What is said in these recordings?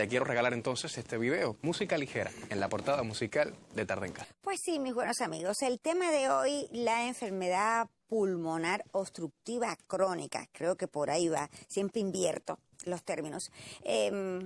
te quiero regalar entonces este video, música ligera, en la portada musical de Tarde en Casa. Pues sí, mis buenos amigos, el tema de hoy, la enfermedad pulmonar obstructiva crónica, creo que por ahí va, siempre invierto los términos,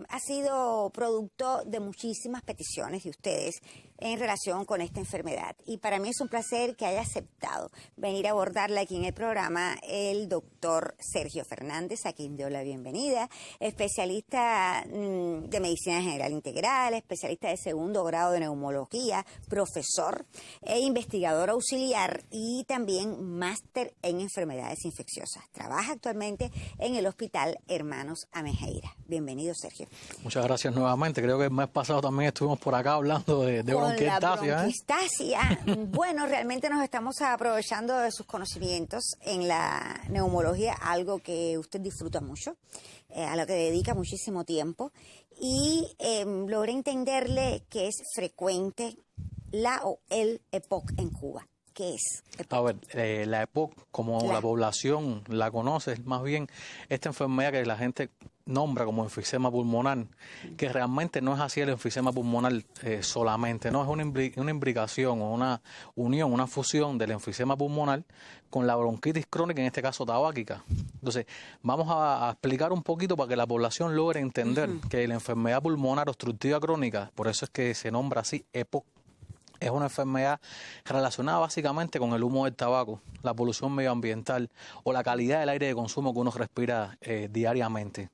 ha sido producto de muchísimas peticiones de ustedes en relación con esta enfermedad. Y para mí es un placer que haya aceptado venir a abordarla aquí en el programa el doctor Sergio Fernández, a quien doy la bienvenida, especialista de Medicina General Integral, especialista de segundo grado de neumología, profesor e investigador auxiliar y también máster en enfermedades infecciosas. Trabaja actualmente en el Hospital Hermanos Amejeira. Bienvenido, Sergio. Muchas gracias nuevamente. Creo que el mes pasado también estuvimos por acá hablando de bronquiectasia. La bronquiectasia. Bueno, realmente nos estamos aprovechando de sus conocimientos en la neumología, algo que usted disfruta mucho, a lo que dedica muchísimo tiempo, y logré entenderle que es frecuente la o el EPOC en Cuba. ¿Qué es EPOC? A ver, la EPOC, como la población la conoce, es más bien esta enfermedad que la gente nombra como enfisema pulmonar, que realmente no es así el enfisema pulmonar solamente, no es una imbricación o una unión, una fusión del enfisema pulmonar con la bronquitis crónica, en este caso tabáquica. Entonces, vamos a explicar un poquito para que la población logre entender que la enfermedad pulmonar obstructiva crónica, por eso es que se nombra así EPOC, es una enfermedad relacionada básicamente con el humo del tabaco, la polución medioambiental o la calidad del aire de consumo que uno respira diariamente,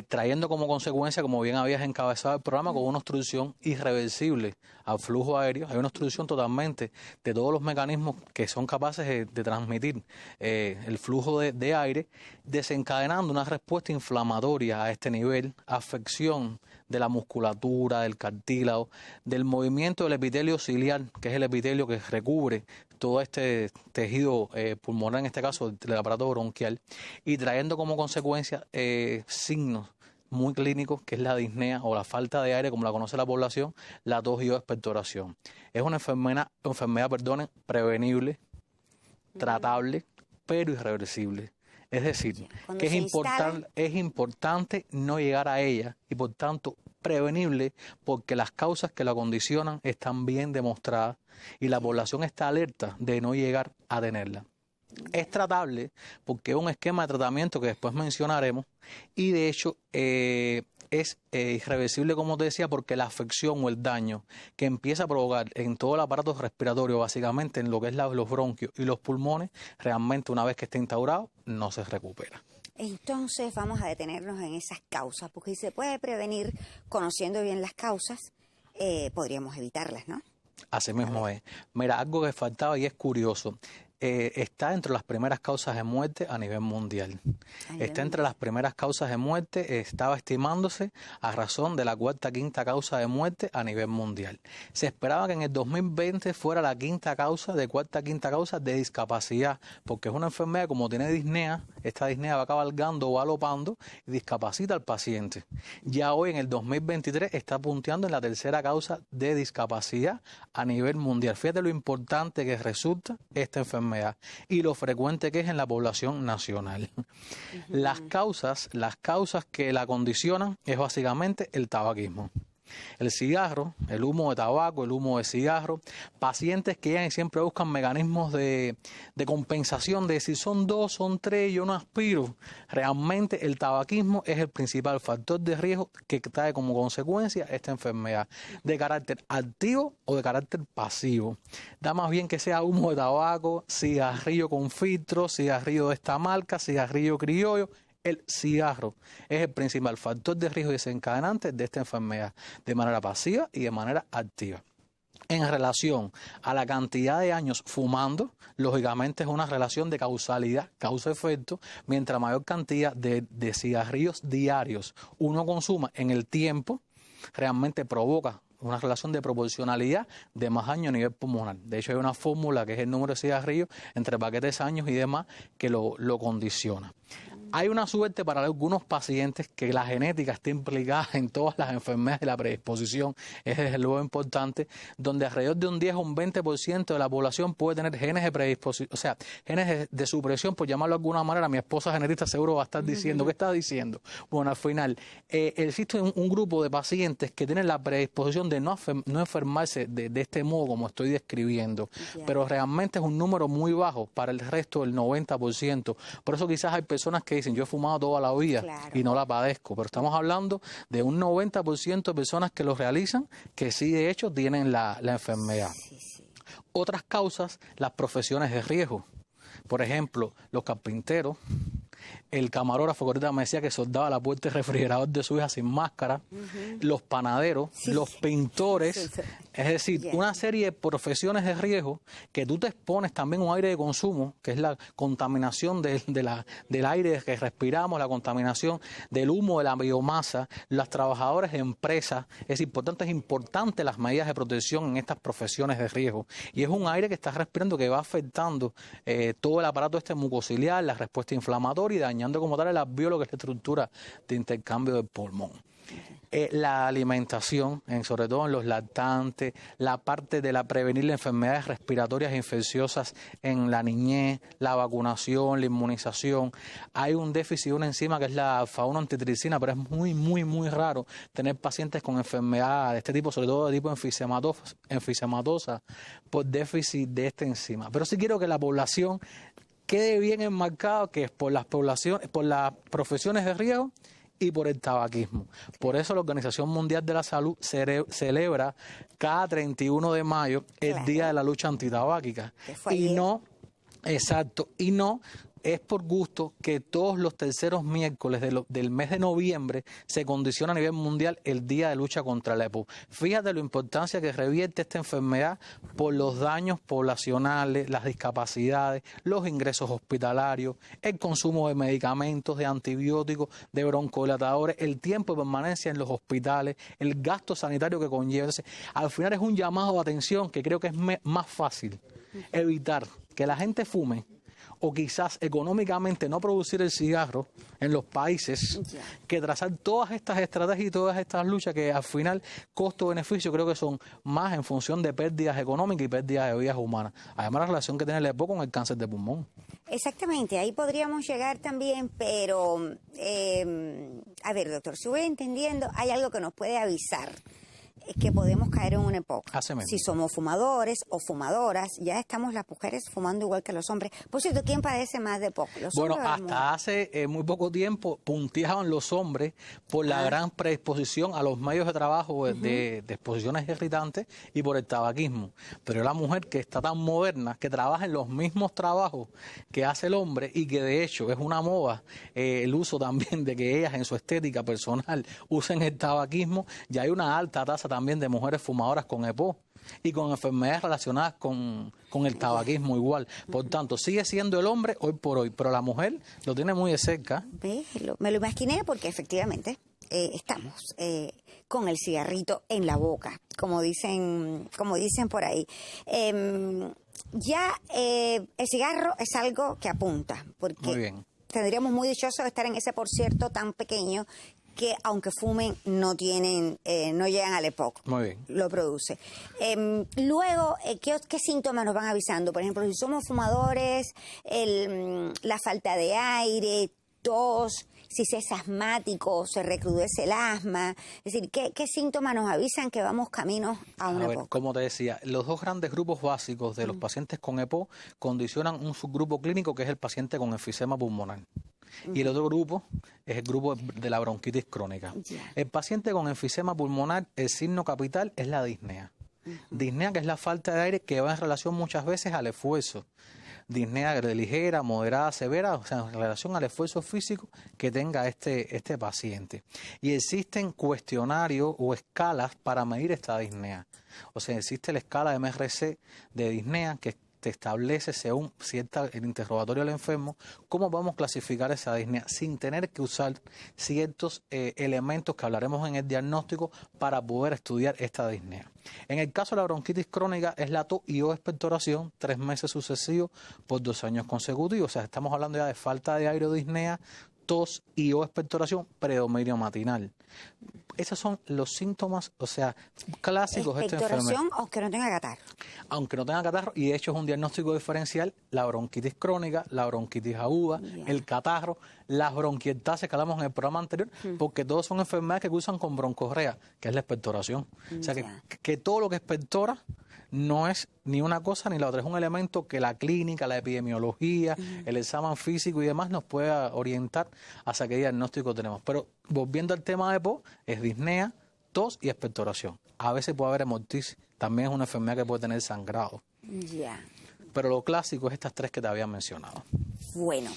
trayendo como consecuencia, como bien habías encabezado el programa, con una obstrucción irreversible al flujo aéreo. Hay una obstrucción totalmente de todos los mecanismos que son capaces de transmitir el flujo de aire, desencadenando una respuesta inflamatoria a este nivel, afección de la musculatura, del cartílago, del movimiento del epitelio ciliar, que es el epitelio que recubre todo este tejido pulmonar, en este caso del aparato bronquial, y trayendo como consecuencia signos muy clínicos, que es la disnea o la falta de aire, como la conoce la población, la tos y o expectoración. Es una enfermedad prevenible, tratable, pero irreversible. Es decir, que es importante no llegar a ella y por tanto prevenible, porque las causas que la condicionan están bien demostradas y la población está alerta de no llegar a tenerla. Es tratable porque es un esquema de tratamiento que después mencionaremos y de hecho es irreversible, como te decía, porque la afección o el daño que empieza a provocar en todo el aparato respiratorio, básicamente en lo que es los bronquios y los pulmones, realmente una vez que esté instaurado no se recupera. Entonces vamos a detenernos en esas causas, porque si se puede prevenir conociendo bien las causas, podríamos evitarlas, ¿no? Así mismo es. Mira, algo que faltaba y es curioso. Está entre las primeras causas de muerte a nivel mundial. Está entre las primeras causas de muerte, estaba estimándose a razón de la quinta causa de muerte a nivel mundial. Se esperaba que en el 2020 fuera la quinta causa de discapacidad, porque es una enfermedad, como tiene disnea, esta disnea va cabalgando o va alopando y discapacita al paciente. Ya hoy en el 2023 está punteando en la tercera causa de discapacidad a nivel mundial. Fíjate lo importante que resulta esta enfermedad y lo frecuente que es en la población nacional. Las causas que la condicionan es básicamente el tabaquismo. El cigarro, el humo de tabaco, el humo de cigarro, pacientes que llegan y siempre buscan mecanismos de compensación, de si son 2, son 3, yo no aspiro. Realmente el tabaquismo es el principal factor de riesgo que trae como consecuencia esta enfermedad, de carácter activo o de carácter pasivo. Da más bien que sea humo de tabaco, cigarrillo con filtro, cigarrillo de esta marca, cigarrillo criollo. El cigarro es el principal factor de riesgo desencadenante de esta enfermedad, de manera pasiva y de manera activa. En relación a la cantidad de años fumando, lógicamente es una relación de causalidad, causa-efecto, mientras mayor cantidad de cigarrillos diarios uno consuma en el tiempo, realmente provoca una relación de proporcionalidad de más años a nivel pulmonar. De hecho, hay una fórmula que es el número de cigarrillos entre paquetes de años y demás que lo condiciona. Hay una suerte para algunos pacientes que la genética está implicada en todas las enfermedades de la predisposición, ese es lo importante, donde alrededor de un 10 o un 20% de la población puede tener genes de predisposición, o sea, genes de supresión, por llamarlo de alguna manera. Mi esposa genetista seguro va a estar diciendo, ¿qué está diciendo? Bueno, al final, existe un grupo de pacientes que tienen la predisposición de no enfermarse de este modo como estoy describiendo, pero realmente es un número muy bajo para el resto del 90%. Por eso quizás hay personas que dicen, yo he fumado toda la vida y no la padezco, pero estamos hablando de un 90% de personas que lo realizan, que sí de hecho tienen la enfermedad. Otras causas, las profesiones de riesgo. Por ejemplo, los carpinteros, el camarógrafo que ahorita me decía que soldaba la puerta del refrigerador de su hija sin máscara, los panaderos, los pintores, es decir, una serie de profesiones de riesgo que tú te expones también a un aire de consumo, que es la contaminación del aire que respiramos, la contaminación del humo de la biomasa, las trabajadoras de empresas. Es importante las medidas de protección en estas profesiones de riesgo. Y es un aire que estás respirando que va afectando todo el aparato mucociliar, la respuesta inflamatoria y dañando como tal el alveolo, que es la estructura de intercambio del pulmón. La alimentación, sobre todo en los lactantes, la parte de la prevenir las enfermedades respiratorias e infecciosas en la niñez, la vacunación, la inmunización. Hay un déficit de una enzima que es la alfa-1-antitricina, pero es muy raro tener pacientes con enfermedad de este tipo, sobre todo de tipo enfisematosa, por déficit de esta enzima. Pero sí quiero que la población quede bien enmarcado que es por las profesiones de riesgo y por el tabaquismo. Por eso la Organización Mundial de la Salud celebra cada 31 de mayo el Día de la Lucha Antitabáquica. Y no es por gusto que todos los terceros miércoles del mes de noviembre se condiciona a nivel mundial el Día de Lucha contra la EPO. Fíjate la importancia que revierte esta enfermedad por los daños poblacionales, las discapacidades, los ingresos hospitalarios, el consumo de medicamentos, de antibióticos, de broncodilatadores, el tiempo de permanencia en los hospitales, el gasto sanitario que conlleva. Al final es un llamado de atención que creo que es más fácil evitar que la gente fume, o quizás económicamente no producir el cigarro en los países, que trazar todas estas estrategias y todas estas luchas que al final costo-beneficio creo que son más en función de pérdidas económicas y pérdidas de vidas humanas. Además la relación que tiene el EPO con el cáncer de pulmón. Exactamente, ahí podríamos llegar también, pero a ver, doctor, si voy entendiendo, hay algo que nos puede avisar que podemos caer en una época. Si somos fumadores o fumadoras, ya estamos las mujeres fumando igual que los hombres. Por cierto, ¿quién padece más de poco? Bueno, hasta hace muy poco tiempo punteaban los hombres por la gran predisposición a los medios de trabajo de exposiciones irritantes y por el tabaquismo. Pero la mujer que está tan moderna, que trabaja en los mismos trabajos que hace el hombre y que de hecho es una moda el uso también de que ellas en su estética personal usen el tabaquismo, ya hay una alta tasa también de mujeres fumadoras con EPO y con enfermedades relacionadas con el tabaquismo igual. Por tanto, sigue siendo el hombre hoy por hoy, pero la mujer lo tiene muy de cerca. Me lo imaginé porque efectivamente estamos con el cigarrito en la boca, como dicen por ahí. El cigarro es algo que apunta, porque tendríamos muy dichosos de estar en ese por cierto tan pequeño que aunque fumen no llegan al EPOC. Muy bien. Lo produce. Luego, ¿qué síntomas nos van avisando? Por ejemplo, si somos fumadores, la falta de aire, tos, si se es asmático, se recrudece el asma. Es decir, ¿qué síntomas nos avisan que vamos camino a una EPOC? Como te decía, los dos grandes grupos básicos de los pacientes con EPO condicionan un subgrupo clínico que es el paciente con enfisema pulmonar. Y el otro grupo es el grupo de la bronquitis crónica. El paciente con enfisema pulmonar, el signo capital es la disnea. Disnea, que es la falta de aire que va en relación muchas veces al esfuerzo. Disnea de ligera, moderada, severa, o sea, en relación al esfuerzo físico que tenga este paciente. Y existen cuestionarios o escalas para medir esta disnea. O sea, existe la escala de MRC de disnea que te establece, según el interrogatorio del enfermo, cómo podemos clasificar esa disnea sin tener que usar ciertos elementos que hablaremos en el diagnóstico para poder estudiar esta disnea. En el caso de la bronquitis crónica es la tos y o expectoración 3 meses sucesivos por 2 años consecutivos. O sea, estamos hablando ya de falta de aire o disnea tos y o expectoración predominio matinal. Esos son los síntomas, o sea, clásicos de esta enfermedad. Expectoración, aunque no tenga catarro. Aunque no tenga catarro, y de hecho es un diagnóstico diferencial, la bronquitis crónica, la bronquitis aguda, el catarro, las bronquiectasias que hablamos en el programa anterior, porque todos son enfermedades que cursan con broncorrea, que es la expectoración. O sea, que todo lo que expectora no es ni una cosa ni la otra, es un elemento que la clínica, la epidemiología, el examen físico y demás nos pueda orientar hacia qué diagnóstico tenemos. Pero volviendo al tema de PO, es disnea, tos y expectoración. A veces puede haber hemortisis, también es una enfermedad que puede tener sangrado. Pero lo clásico es estas tres que te había mencionado. Bueno,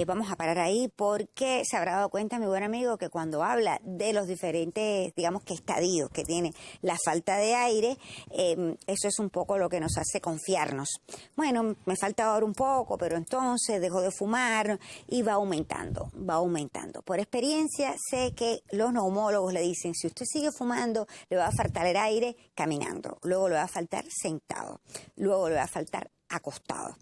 vamos a parar ahí porque se habrá dado cuenta mi buen amigo que cuando habla de los diferentes, digamos que estadios que tiene la falta de aire, eso es un poco lo que nos hace confiarnos. Bueno, me falta ahora un poco, pero entonces dejo de fumar y va aumentando, va aumentando. Por experiencia sé que los neumólogos le dicen, si usted sigue fumando, le va a faltar el aire caminando, luego le va a faltar sentado, luego le va a faltar acostado.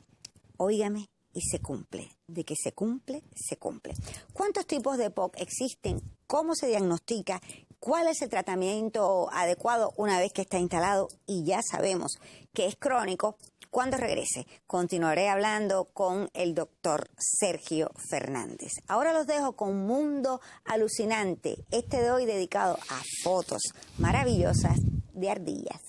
Óigame, y se cumple. De que se cumple, se cumple. ¿Cuántos tipos de EPOC existen? ¿Cómo se diagnostica? ¿Cuál es el tratamiento adecuado una vez que está instalado? Y ya sabemos que es crónico. Cuando regrese, continuaré hablando con el doctor Sergio Fernández. Ahora los dejo con Mundo Alucinante, este de hoy dedicado a fotos maravillosas de ardillas.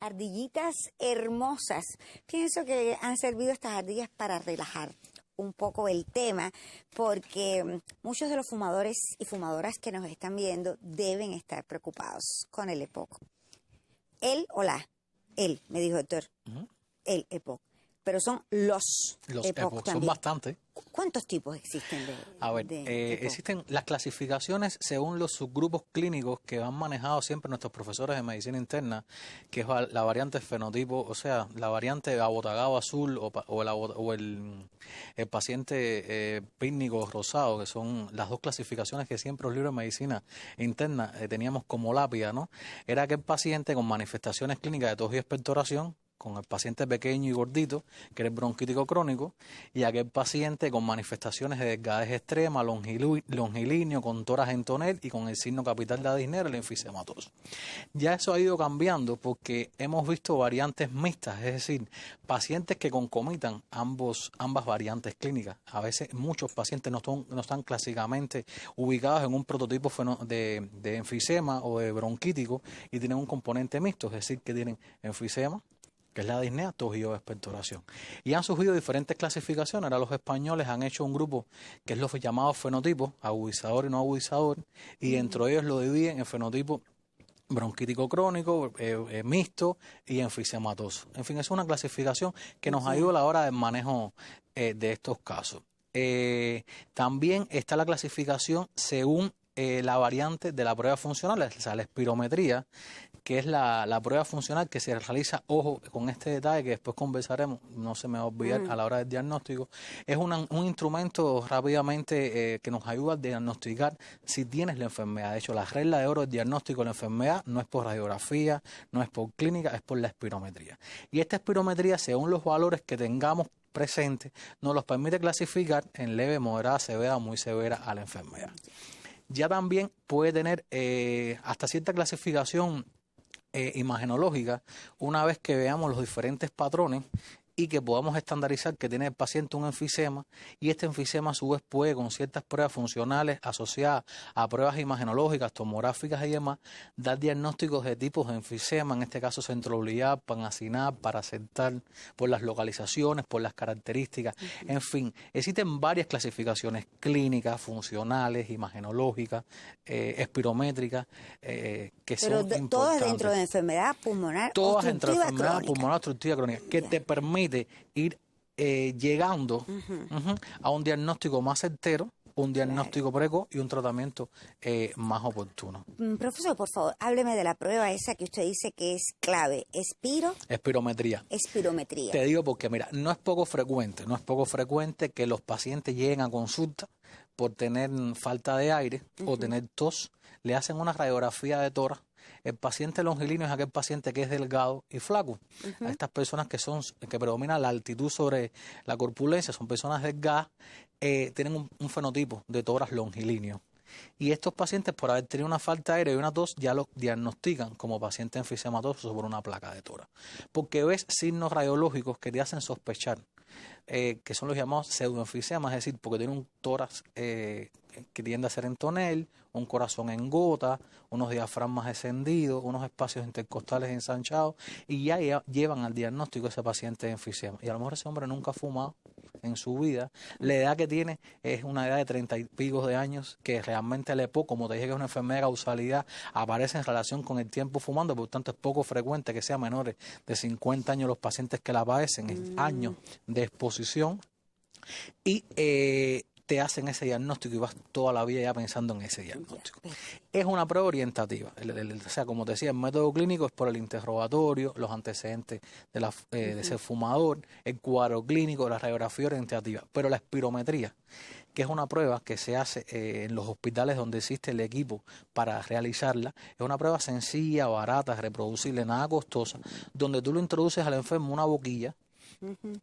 Ardillitas hermosas. Pienso que han servido estas ardillas para relajar un poco el tema, porque muchos de los fumadores y fumadoras que nos están viendo deben estar preocupados con el EPOC. Él o la, él, me dijo el doctor, el EPOC. Pero son los EPOC también. Son bastantes. ¿Cuántos tipos existen de A ver, existen las clasificaciones según los subgrupos clínicos que han manejado siempre nuestros profesores de medicina interna, que es la variante fenotipo, o sea, la variante abotagado azul o el paciente pícnico rosado, que son las dos clasificaciones que siempre los libros de medicina interna teníamos como lápida, ¿no? Era aquel paciente con manifestaciones clínicas de tos y expectoración, con el paciente pequeño y gordito, que era el bronquítico crónico, y aquel paciente con manifestaciones de delgadez extrema, longilíneo, con toras en tonel y con el signo capital de la disnea, el enfisematoso. Ya eso ha ido cambiando porque hemos visto variantes mixtas, es decir, pacientes que concomitan ambas variantes clínicas. A veces muchos pacientes no están clásicamente ubicados en un prototipo de enfisema o de bronquítico y tienen un componente mixto, es decir, que tienen enfisema, que es la disnea, tos y o expectoración. Y han surgido diferentes clasificaciones. Ahora los españoles han hecho un grupo que es los llamados fenotipos, agudizador y no agudizador, y dentro de ellos lo dividen en fenotipo bronquítico crónico, mixto y enfisematoso. En fin, es una clasificación que nos ayuda a la hora del manejo de estos casos. También está la clasificación según la variante de la prueba funcional, o sea, la espirometría, que es la prueba funcional que se realiza, ojo, con este detalle que después conversaremos, no se me va a olvidar a la hora del diagnóstico, es un instrumento rápidamente que nos ayuda a diagnosticar si tienes la enfermedad. De hecho, la regla de oro del diagnóstico de la enfermedad no es por radiografía, no es por clínica, es por la espirometría. Y esta espirometría, según los valores que tengamos presentes, nos los permite clasificar en leve, moderada, severa o muy severa a la enfermedad. Ya también puede tener hasta cierta clasificación imagenológica una vez que veamos los diferentes patrones y que podamos estandarizar que tiene el paciente un enfisema, y este enfisema a su vez puede, con ciertas pruebas funcionales asociadas a pruebas imagenológicas, tomográficas y demás, dar diagnósticos de tipos de enfisema, en este caso centrobliar, panacinar, paracental, por las localizaciones, por las características, en fin, existen varias clasificaciones clínicas, funcionales, imagenológicas, espirométricas, que son importantes. Todas dentro de enfermedad pulmonar todas dentro de enfermedad crónica. pulmonar obstructiva crónica, que te permite ir llegando a un diagnóstico más certero, un diagnóstico precoz y un tratamiento más oportuno. Profesor, por favor, hábleme de la prueba esa que usted dice que es clave, Espirometría. Espirometría. Te digo porque, mira, no es poco frecuente que los pacientes lleguen a consulta por tener falta de aire o tener tos, le hacen una radiografía de tórax. El paciente longilíneo es aquel paciente que es delgado y flaco. A estas personas que predomina la altitud sobre la corpulencia, son personas delgadas, tienen un fenotipo de tórax longilíneo. Y estos pacientes, por haber tenido una falta de aire y una tos, ya los diagnostican como paciente enfisematoso sobre una placa de tórax. Porque ves signos radiológicos que te hacen sospechar, que son los llamados pseudoenfisemas, es decir, porque tiene un tórax que tiende a ser en tonel, un corazón en gota, unos diafragmas descendidos, unos espacios intercostales ensanchados, y ya llevan al diagnóstico ese paciente de enfisema. Y a lo mejor ese hombre nunca ha fumado en su vida. La edad que tiene es una edad de 30 y pico de años, que realmente le poco, como te dije que es una enfermedad de causalidad, aparece en relación con el tiempo fumando, por tanto es poco frecuente que sean menores de 50 años los pacientes que la padecen, es años de exposición, y te hacen ese diagnóstico y vas toda la vida ya pensando en ese diagnóstico. Es una prueba orientativa, o sea, como te decía, el método clínico es por el interrogatorio, los antecedentes de ser fumador, el cuadro clínico, la radiografía orientativa, pero la espirometría, que es una prueba que se hace en los hospitales donde existe el equipo para realizarla, es una prueba sencilla, barata, reproducible, nada costosa, donde tú lo introduces al enfermo una boquilla,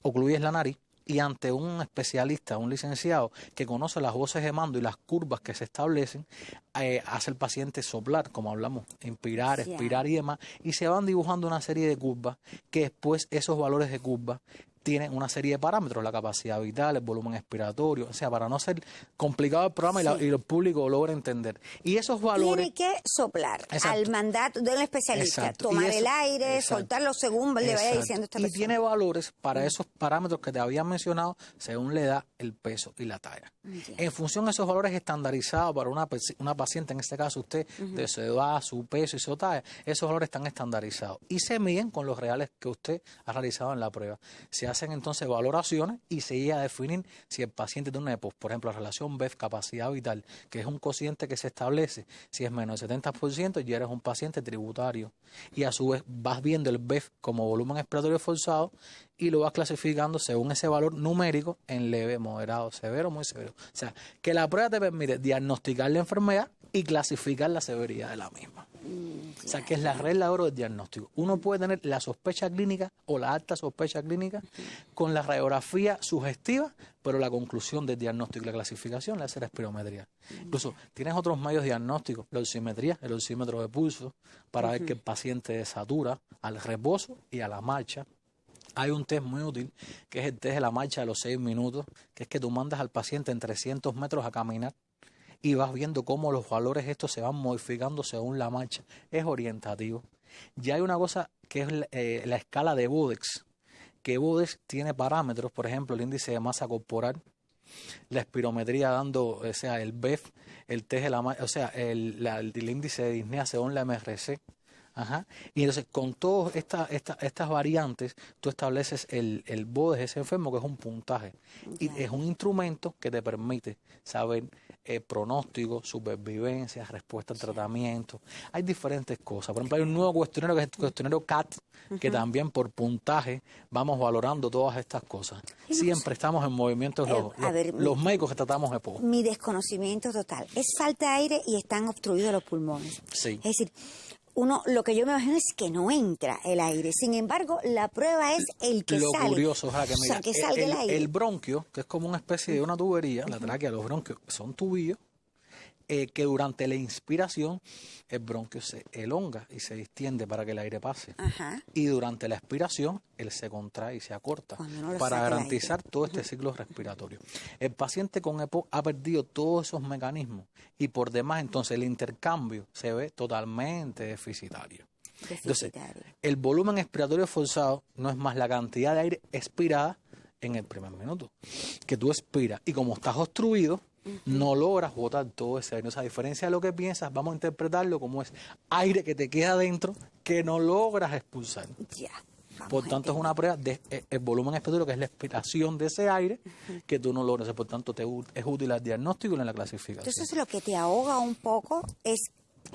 ocluyes la nariz, y ante un especialista, un licenciado que conoce las voces de mando y las curvas que se establecen, hace el paciente soplar, como hablamos, inspirar, expirar y demás, y se van dibujando una serie de curvas que después esos valores de curvas tienen una serie de parámetros, la capacidad vital, el volumen expiratorio, o sea, para no ser complicado el programa y el público logra entender. Y esos valores... Tiene que soplar al mandato del especialista, tomar el aire, soltarlo según le vaya diciendo esta persona. Y tiene valores para esos parámetros que te había mencionado según la edad, el peso y la talla. En función de esos valores estandarizados para una paciente, en este caso usted, de su edad, su peso y su talla, esos valores están estandarizados y se miden con los reales que usted ha realizado en la prueba. Se hacen entonces valoraciones y se llega a definir si el paciente tiene una EPOS, por ejemplo, la relación BEF, capacidad vital, que es un cociente que se establece, si es menos del 70%, ya eres un paciente tributario. Y a su vez vas viendo el BEF como volumen expiratorio forzado y lo vas clasificando según ese valor numérico en leve, moderado, severo, muy severo. O sea, que la prueba te permite diagnosticar la enfermedad y clasificar la severidad de la misma. O sea, que es la regla de oro del diagnóstico. Uno puede tener la sospecha clínica o la alta sospecha clínica con la radiografía sugestiva, pero la conclusión del diagnóstico y la clasificación la hace la espirometría. Incluso tienes otros medios diagnósticos, la oximetría, el oxímetro de pulso, para ver que el paciente desatura al reposo y a la marcha. Hay un test muy útil, que es el test de la marcha de los 6 minutos, que es que tú mandas al paciente en 300 metros a caminar y vas viendo cómo los valores estos se van modificando según la marcha. Es orientativo. Ya hay una cosa que es la escala de Bodex, que Bodex tiene parámetros, por ejemplo, el índice de masa corporal, la espirometría dando, o sea, el BEF, el test de o sea, el índice de disnea según la MRC. Ajá. Y entonces con todas estas variantes tú estableces el BODES de ese enfermo, que es un puntaje. Y es un instrumento que te permite saber pronóstico, supervivencia, respuesta al tratamiento. Hay diferentes cosas. Por ejemplo, hay un nuevo cuestionario que es el cuestionario CAT, que también por puntaje vamos valorando todas estas cosas. Siempre estamos en movimiento los médicos que tratamos EPOC. Mi desconocimiento total. Es falta de aire y están obstruidos los pulmones. Sí. Es decir, lo que yo me imagino es que no entra el aire. Sin embargo, la prueba es el que sale. Lo curioso, o sea, que, mira, que salga el aire. El bronquio, que es como una especie de una tubería, la tráquea, los bronquios son tubillos, que durante la inspiración el bronquio se elonga y se distiende para que el aire pase. Ajá. Y durante la expiración él se contrae y se acorta para garantizar todo este ciclo respiratorio. El paciente con EPOC ha perdido todos esos mecanismos y por demás entonces el intercambio se ve totalmente deficitario. Entonces, el volumen expiratorio forzado no es más la cantidad de aire expirada en el primer minuto que tú expiras, y como estás obstruido, no logras botar todo ese aire. O sea, a diferencia de lo que piensas, vamos a interpretarlo como es aire que te queda adentro que no logras expulsar. Ya. Por tanto, es una prueba de el volumen expiratorio, que es la expiración de ese aire, que tú no logras. Por tanto, es útil al diagnóstico y en la clasificación. Entonces, lo que te ahoga un poco es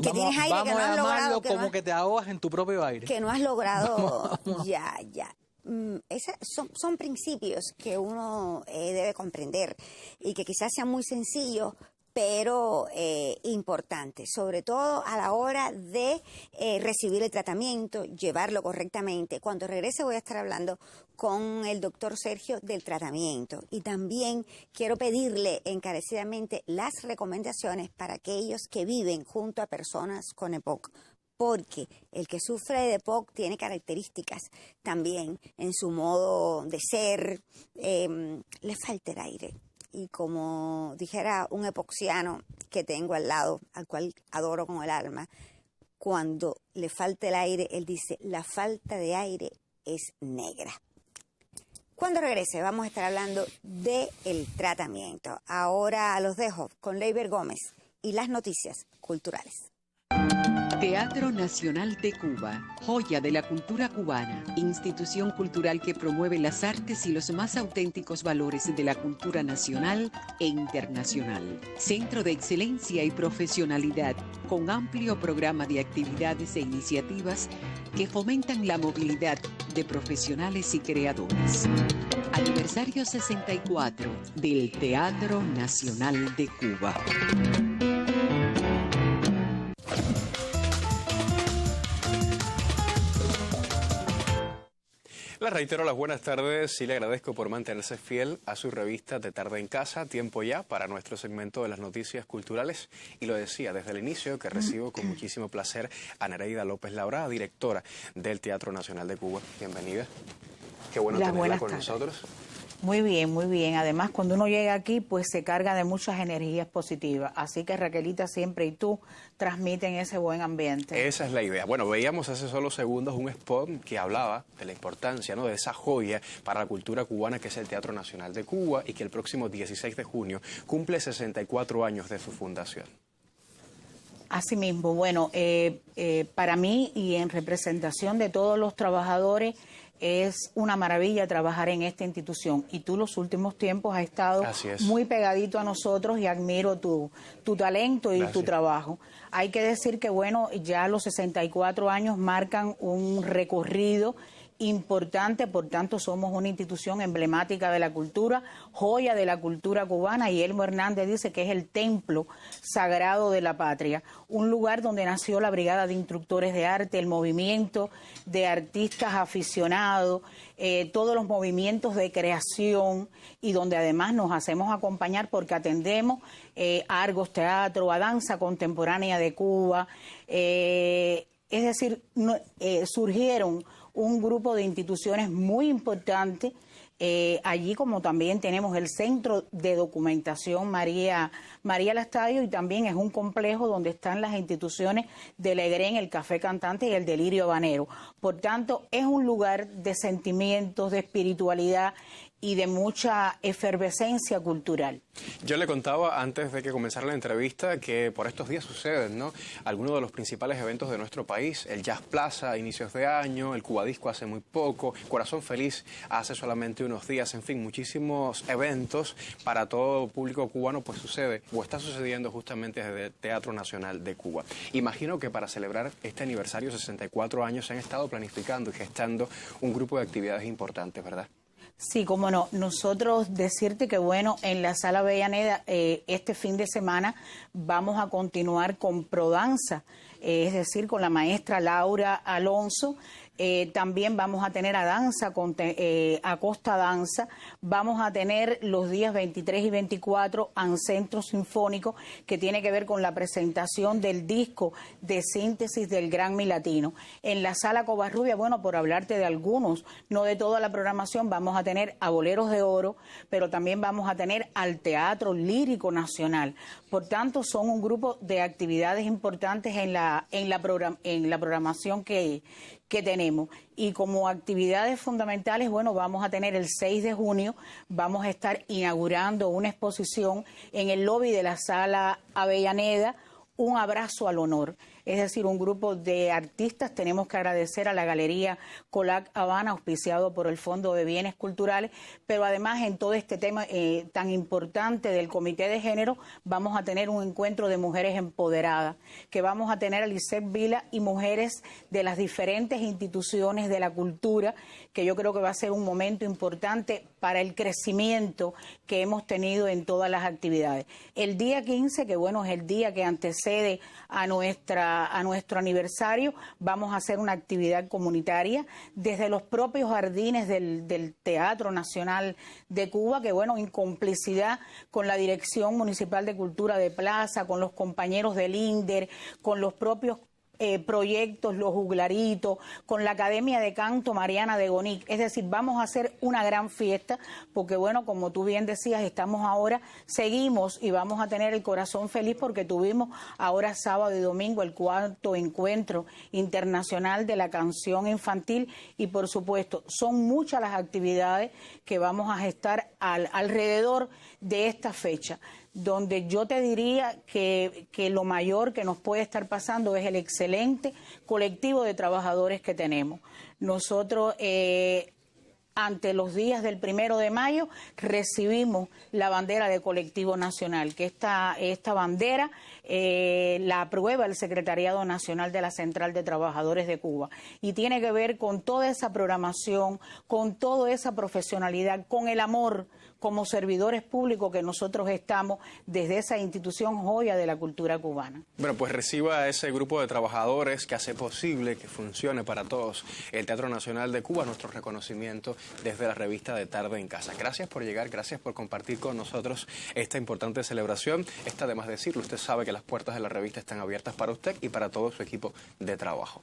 que tienes aire que no has logrado. Como que te ahogas en tu propio aire. Que no has logrado. Ya. Son principios que uno debe comprender y que quizás sean muy sencillos, pero importantes, sobre todo a la hora de recibir el tratamiento, llevarlo correctamente. Cuando regrese voy a estar hablando con el doctor Sergio del tratamiento, y también quiero pedirle encarecidamente las recomendaciones para aquellos que viven junto a personas con EPOC, porque el que sufre de EPOC tiene características también en su modo de ser, le falta el aire. Y como dijera un epoxiano que tengo al lado, al cual adoro con el alma, cuando le falta el aire, él dice, la falta de aire es negra. Cuando regrese vamos a estar hablando del tratamiento. Ahora los dejo con Leiber Gómez y las noticias culturales. Teatro Nacional de Cuba, joya de la cultura cubana, institución cultural que promueve las artes y los más auténticos valores de la cultura nacional e internacional. Centro de excelencia y profesionalidad, con amplio programa de actividades e iniciativas que fomentan la movilidad de profesionales y creadores. Aniversario 64 del Teatro Nacional de Cuba. Les reitero las buenas tardes y le agradezco por mantenerse fiel a su revista De Tarde en Casa. Tiempo ya para nuestro segmento de las noticias culturales. Y lo decía desde el inicio, que recibo con muchísimo placer a Nereida López Laura, directora del Teatro Nacional de Cuba. Bienvenida. Qué bueno tenerla con nosotros. Muy bien, muy bien. Además, cuando uno llega aquí, pues se carga de muchas energías positivas. Así que Raquelita siempre y tú transmiten ese buen ambiente. Esa es la idea. Bueno, veíamos hace solo segundos un spot que hablaba de la importancia, ¿no?, de esa joya para la cultura cubana que es el Teatro Nacional de Cuba, y que el próximo 16 de junio cumple 64 años de su fundación. Así mismo, bueno, para mí y en representación de todos los trabajadores, es una maravilla trabajar en esta institución, y tú los últimos tiempos has estado muy pegadito a nosotros y admiro tu talento y tu trabajo. Hay que decir que, bueno, ya los 64 años marcan un recorrido importante, por tanto somos una institución emblemática de la cultura, joya de la cultura cubana, y Elmo Hernández dice que es el templo sagrado de la patria, un lugar donde nació la Brigada de Instructores de Arte, el movimiento de artistas aficionados, todos los movimientos de creación, y donde además nos hacemos acompañar porque atendemos a Argos Teatro, a Danza Contemporánea de Cuba, es decir, surgieron un grupo de instituciones muy importantes. Allí, como también tenemos el Centro de Documentación María Lastadio, y también es un complejo donde están las instituciones del EGREN, el Café Cantante y el Delirio Habanero. Por tanto, es un lugar de sentimientos, de espiritualidad, y de mucha efervescencia cultural. Yo le contaba antes de que comenzara la entrevista que por estos días suceden, ¿no?, algunos de los principales eventos de nuestro país: el Jazz Plaza a inicios de año, el Cuba Disco hace muy poco, Corazón Feliz hace solamente unos días, en fin, muchísimos eventos para todo público cubano, pues sucede o está sucediendo justamente desde el Teatro Nacional de Cuba. Imagino que para celebrar este aniversario, 64 años, se han estado planificando y gestando un grupo de actividades importantes, ¿verdad? Sí, cómo no. Nosotros decirte que, bueno, en la Sala Avellaneda este fin de semana vamos a continuar con Prodanza, es decir, con la maestra Laura Alonso. También vamos a tener a danza, a Costa Danza. Vamos a tener los días 23 y 24 Ancentro Sinfónico, que tiene que ver con la presentación del disco de síntesis del Grammy Latino. En la Sala Covarrubia, bueno, por hablarte de algunos, no de toda la programación, vamos a tener a Boleros de Oro, pero también vamos a tener al Teatro Lírico Nacional. Por tanto, son un grupo de actividades importantes en la programación que tenemos. Y como actividades fundamentales, bueno, vamos a tener el 6 de junio, vamos a estar inaugurando una exposición en el lobby de la Sala Avellaneda, Un Abrazo al Honor. Es decir, un grupo de artistas. Tenemos que agradecer a la Galería Colac Habana, auspiciado por el Fondo de Bienes Culturales, pero además en todo este tema tan importante del Comité de Género, vamos a tener un encuentro de mujeres empoderadas, que vamos a tener a Lisette Vila y mujeres de las diferentes instituciones de la cultura, que yo creo que va a ser un momento importante para el crecimiento que hemos tenido en todas las actividades. El día 15, que bueno, es el día que antecede a nuestro aniversario, vamos a hacer una actividad comunitaria desde los propios jardines del Teatro Nacional de Cuba, que bueno, en complicidad con la Dirección Municipal de Cultura de Plaza, con los compañeros del INDER, con los propios proyectos, los juglaritos, con la Academia de Canto Mariana de Gonic. Es decir, vamos a hacer una gran fiesta, porque bueno, como tú bien decías, seguimos y vamos a tener el corazón feliz, porque tuvimos ahora sábado y domingo el 4º encuentro internacional de la canción infantil, y por supuesto son muchas las actividades que vamos a gestar alrededor de esta fecha, donde yo te diría que lo mayor que nos puede estar pasando es el excelente colectivo de trabajadores que tenemos. Nosotros, ante los días del 1 de mayo, recibimos la bandera de colectivo nacional, que esta bandera la aprueba el Secretariado Nacional de la Central de Trabajadores de Cuba, y tiene que ver con toda esa programación, con toda esa profesionalidad, con el amor como servidores públicos que nosotros estamos desde esa institución joya de la cultura cubana. Bueno, pues reciba a ese grupo de trabajadores que hace posible que funcione para todos el Teatro Nacional de Cuba, nuestro reconocimiento desde la revista de Tarde en Casa. Gracias por llegar, gracias por compartir con nosotros esta importante celebración. Está de más decirlo, usted sabe que las puertas de la revista están abiertas para usted y para todo su equipo de trabajo.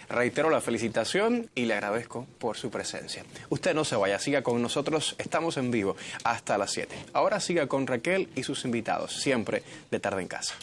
Reitero la felicitación y le agradezco por su presencia. Usted no se vaya, siga con nosotros, estamos en vivo hasta las 7. Ahora siga con Raquel y sus invitados, siempre de Tarde en Casa.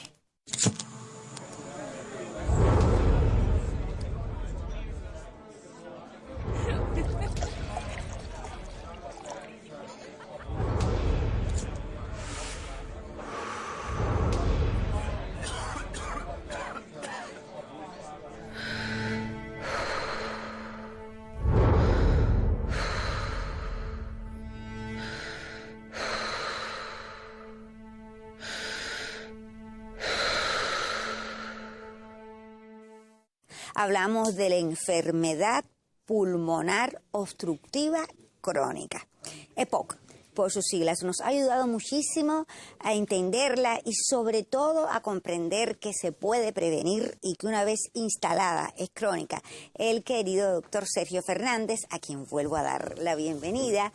Hablamos de la enfermedad pulmonar obstructiva crónica, EPOC, por sus siglas. Nos ha ayudado muchísimo a entenderla y sobre todo a comprender que se puede prevenir y que una vez instalada es crónica. El querido doctor Sergio Fernández, a quien vuelvo a dar la bienvenida.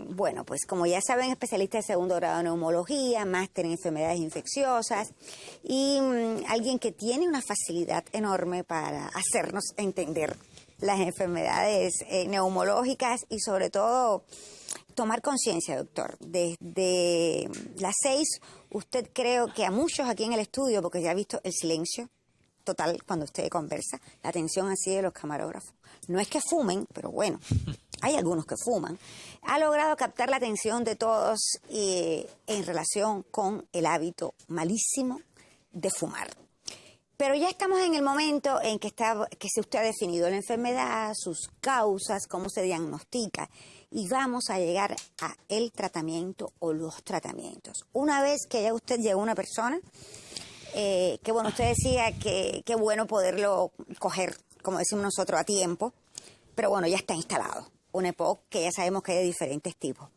Bueno, pues como ya saben, especialista de segundo grado en neumología, máster en enfermedades infecciosas y alguien que tiene una facilidad enorme para hacernos entender las enfermedades neumológicas y sobre todo tomar conciencia, doctor. Desde las 6, usted creo que a muchos aquí en el estudio, porque ya ha visto el silencio total cuando usted conversa, la atención así de los camarógrafos. No es que fumen, pero bueno, hay algunos que fuman, ha logrado captar la atención de todos en relación con el hábito malísimo de fumar. Pero ya estamos en el momento en que se usted ha definido la enfermedad, sus causas, cómo se diagnostica, y vamos a llegar a el tratamiento o los tratamientos. Una vez que ya usted llegó a una persona, que bueno, usted decía que bueno poderlo coger, como decimos nosotros, a tiempo, pero bueno, ya está instalado. Una EPOC que ya sabemos que hay de diferentes tipos.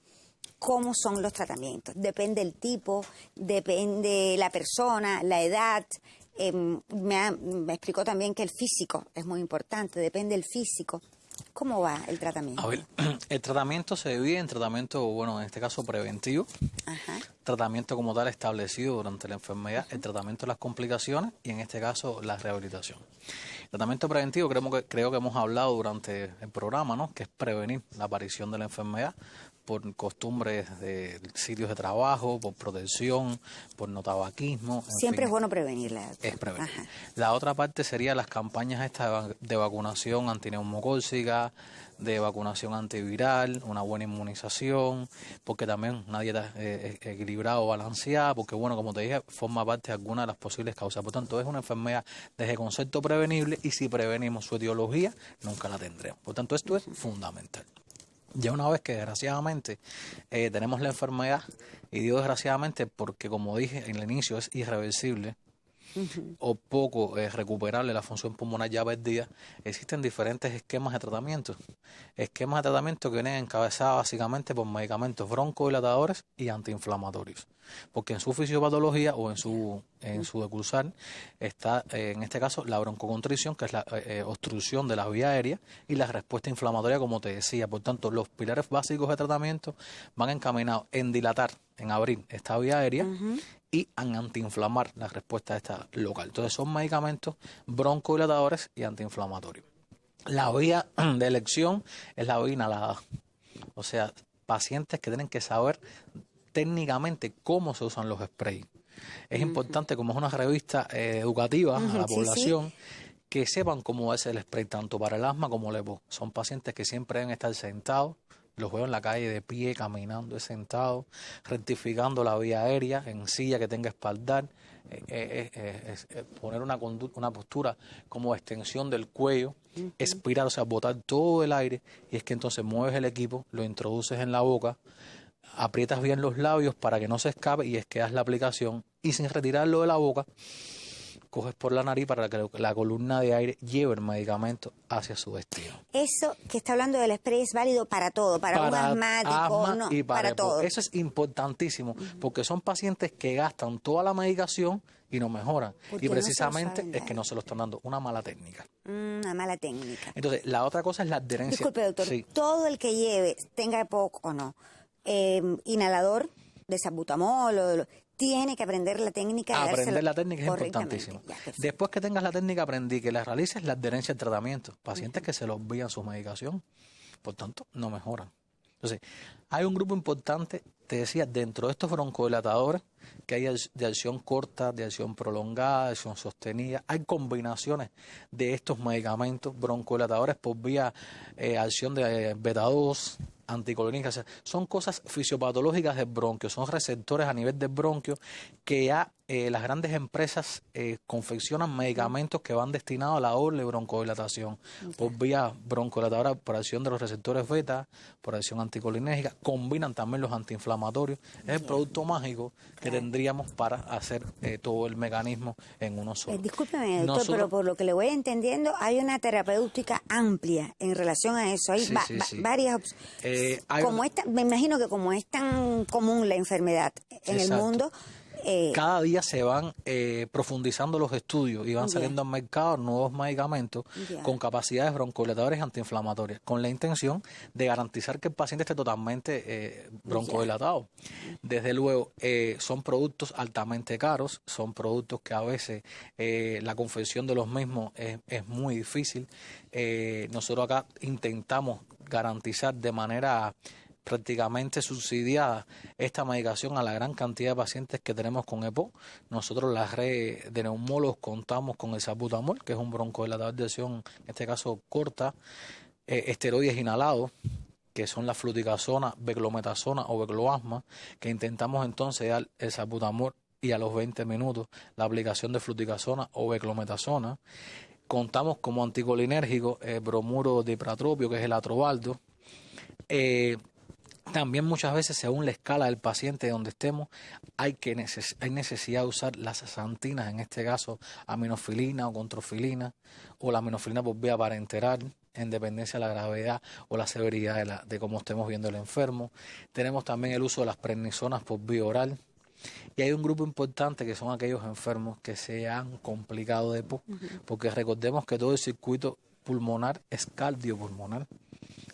¿Cómo son los tratamientos? Depende el tipo, depende la persona, la edad. Me explicó también que el físico es muy importante, depende del físico. ¿Cómo va el tratamiento? A ver, el tratamiento se divide en tratamiento, bueno, en este caso preventivo, Ajá. tratamiento como tal establecido durante la enfermedad, el tratamiento de las complicaciones y en este caso la rehabilitación. El tratamiento preventivo creo que hemos hablado durante el programa, ¿no? Que es prevenir la aparición de la enfermedad por costumbres de sitios de trabajo, por protección, por no tabaquismo. Siempre es bueno prevenirla. Es prevenir. Ajá. La otra parte sería las campañas estas de vacunación antineumocócica, de vacunación antiviral, una buena inmunización, porque también una dieta equilibrada o balanceada, porque bueno, como te dije, forma parte de alguna de las posibles causas. Por tanto, es una enfermedad desde concepto prevenible y si prevenimos su etiología, nunca la tendremos. Por tanto, esto es fundamental. Ya una vez que desgraciadamente tenemos la enfermedad, y digo desgraciadamente porque como dije en el inicio es irreversible o poco recuperable la función pulmonar ya perdida, existen diferentes esquemas de tratamiento. Esquemas de tratamiento que vienen encabezados básicamente por medicamentos broncodilatadores y antiinflamatorios. Porque en su fisiopatología o en su decursal está, en este caso, la broncoconstricción, que es la obstrucción de la vía aérea, y la respuesta inflamatoria, como te decía. Por tanto, los pilares básicos de tratamiento van encaminados en dilatar, en abrir esta vía aérea y en antiinflamar la respuesta esta local. Entonces, son medicamentos broncodilatadores y antiinflamatorios. La vía de elección es la vía inhalada. O sea, pacientes que tienen que saber técnicamente cómo se usan los sprays. Es importante, como es una revista educativa a la población, que sepan cómo es el spray tanto para el asma como el EPOC. Son pacientes que siempre deben estar sentados, los veo en la calle de pie, caminando, sentados, rectificando la vía aérea, en silla que tenga espaldar, poner una postura como extensión del cuello, expirar, o sea, botar todo el aire, y es que entonces mueves el equipo, lo introduces en la boca, aprietas bien los labios para que no se escape y es que das la aplicación y sin retirarlo de la boca coges por la nariz para que la columna de aire lleve el medicamento hacia su destino. Eso que está hablando del spray es válido para todo, para un asmático, asma no, y para todo. Eso es importantísimo porque son pacientes que gastan toda la medicación y no mejoran. Porque Y no se lo precisamente saben es que dar. no se lo están dando, una mala técnica. Una mala técnica. Entonces, la otra cosa es la adherencia. Disculpe, doctor, Sí. todo el que lleve, tenga EPOC o no, inhalador de salbutamol, tiene que aprender la técnica de Aprender dárselo la técnica es correctamente. importantísimo. Ya, perfecto. Después que tengas la técnica, aprendí que la realices la adherencia al tratamiento. Pacientes que se los olvidan su medicación, por tanto, no mejoran. Entonces, hay un grupo importante, te decía, dentro de estos broncodilatadores, que hay de acción corta, de acción prolongada, de acción sostenida. Hay combinaciones de estos medicamentos broncodilatadores por vía acción de beta-2, anticolínicas. O sea, son cosas fisiopatológicas del bronquio, son receptores a nivel del bronquio que ya las grandes empresas confeccionan medicamentos que van destinados a la doble broncodilatación por vía broncodilatadora, por acción de los receptores beta, por acción anticolinérgica, combinan también los antiinflamatorios. Es el producto mágico que tendríamos para hacer todo el mecanismo en uno solo. Discúlpeme, doctor, pero por lo que le voy entendiendo, hay una terapéutica amplia en relación a eso. Hay Sí, sí. varias opciones. Hay Me imagino que como es tan común la enfermedad en el Exacto. mundo, cada día se van profundizando los estudios y van saliendo al mercado nuevos medicamentos con capacidades broncodilatadores y antiinflamatorias, con la intención de garantizar que el paciente esté totalmente broncodilatado. Desde luego, son productos altamente caros, son productos que a veces la confección de los mismos es muy difícil. Nosotros acá intentamos garantizar de manera prácticamente subsidiada esta medicación a la gran cantidad de pacientes que tenemos con EPOC. Nosotros la red de neumólogos contamos con el salbutamol, que es un broncodilatador de acción, en este caso corta, esteroides inhalados, que son la fluticasona, beclometasona o becloasma, que intentamos entonces dar el salbutamol y a los 20 minutos la aplicación de fluticasona o beclometasona. Contamos como anticolinérgico bromuro de ipratropio, que es el atrobaldo. También muchas veces, según la escala del paciente donde estemos, hay necesidad de usar las zeaxantinas, en este caso aminofilina o controfilina, o la aminofilina por vía parenteral, en dependencia de la gravedad o la severidad de cómo estemos viendo el enfermo. Tenemos también el uso de las prednisonas por vía oral. Y hay un grupo importante que son aquellos enfermos que se han complicado de EPOC, porque recordemos que todo el circuito pulmonar es cardiopulmonar.